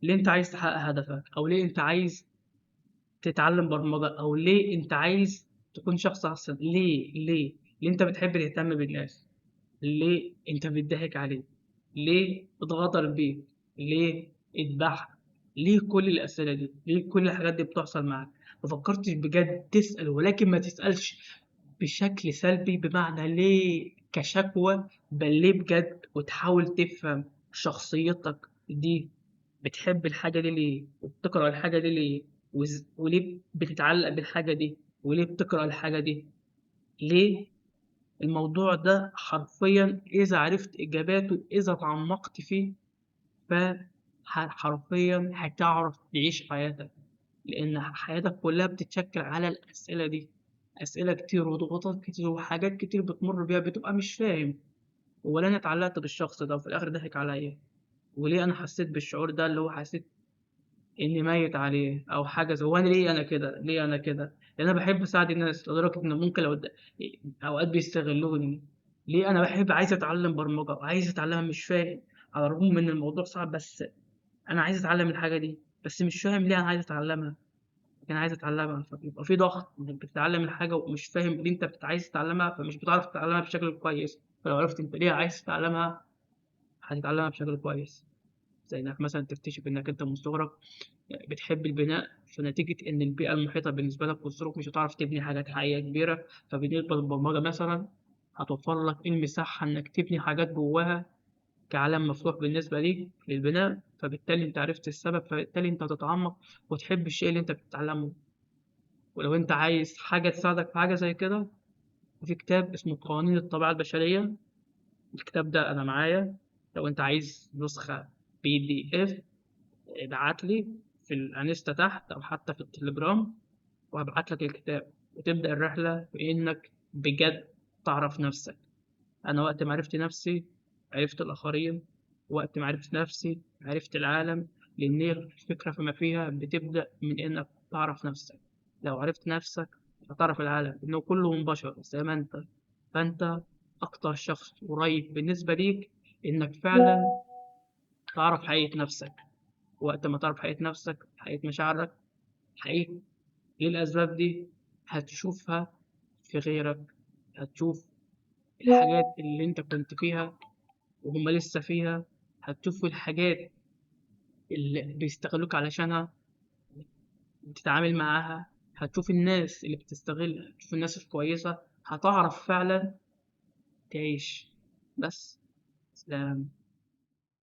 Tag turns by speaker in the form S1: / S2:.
S1: ليه انت عايز تحقق هدفك، او ليه انت عايز تتعلم برمجة، او ليه انت عايز تكون شخص احسن. ليه انت بتحب تهتم بالناس؟ ليه انت بتضحك عليه؟ ليه اتغدر بيك؟ ليه اتباح؟ ليه كل الأسئلة دي؟ ليه كل الحاجات دي بتحصل معاك؟ ما فكرتش بجد تسأل؟ ولكن ما تسألش بشكل سلبي، بمعنى ليه كشكوى، بل ليه بجد، وتحاول تفهم شخصيتك دي بتحب الحاجة دي ليه، وبتكره الحاجة دي ليه، وليه بتتعلق بالحاجة دي، وليه بتكره الحاجة دي ليه. الموضوع ده حرفيا إذا عرفت إجاباته، إذا تعمقت فيه، فحرفيا هتعرف تعيش حياتك، لأن حياتك كلها بتتشكل على الأسئلة دي. أسئلة كتير وضغوطات كتير وحاجات كتير بتمر بيها، بتبقى مش فاهم ولا أنا اتعلقت بالشخص ده وفي الآخر ضحك عليا، وليه أنا حسيت بالشعور ده اللي هو حسيت إني ميت عليه أو حاجة زي، هو أنا ليه أنا كده، ليه أنا كده؟ لأن أنا بحب أساعد الناس لدرجة إن ممكن لو أوقات بيستغلوني. ليه أنا بحب عايز أتعلم برمجة وعايز أتعلمها مش فاهم، على الرغم من الموضوع صعب، بس أنا عايز أتعلم الحاجة دي بس مش فاهم ليه أنا عايز أتعلمها، لكن عايز أتعلمها. فبيبقى في ضغط إنك بتتعلم الحاجة ومش فاهم ليه أنت عايز تتعلمها، فمش بتعرف تتعلمها بشكل كويس. فلو عرفت أنت ليه عايز تتعلمها هتتعلمها بشكل كويس. زي إنك مثلا تكتشف إنك أنت من صغرك بتحب البناء، فنتيجة إن البيئة المحيطة بالنسبة لك والظروف مش هتعرف تبني حاجات حقيقية كبيرة، فبالنسبة للبرمجة مثلا هتوفر لك المساحة إنك تبني حاجات جواها كعالم مفتوح بالنسبة ليك للبناء. فبالتالي أنت عرفت السبب، فبالتالي أنت هتتعمق وتحب الشيء اللي أنت بتتعلمه. ولو أنت عايز حاجة تساعدك في حاجة زي كده، في كتاب اسمه قوانين الطبيعة البشرية. الكتاب ده أنا معايا، لو أنت عايز نسخة PDF ابعت لي في الانستا تحت او حتى في التليجرام، وهبعت لك الكتاب وتبدأ الرحلة في انك بجد تعرف نفسك. انا وقت ما عرفت نفسي عرفت الاخرين، وقت ما عرفت نفسي عرفت العالم. لان هي الفكرة فيما فيها بتبدأ من انك تعرف نفسك. لو عرفت نفسك هتعرف العالم، انه كله من بشر زي ما انت. فانت اكتر شخص قريب بالنسبة ليك انك فعلا تعرف حقيقة نفسك. وقت ما تعرف حقيقة نفسك، حقيقة مشاعرك، حقيقة إيه الأسباب دي، هتشوفها في غيرك. هتشوف الحاجات اللي أنت كنت فيها وهم لسه فيها. هتشوف الحاجات اللي بيستغلوك علشانها بتتعامل معاها. هتشوف الناس اللي بتستغل، هتشوف الناس الكويسة، هتعرف فعلا تعيش. بس سلام.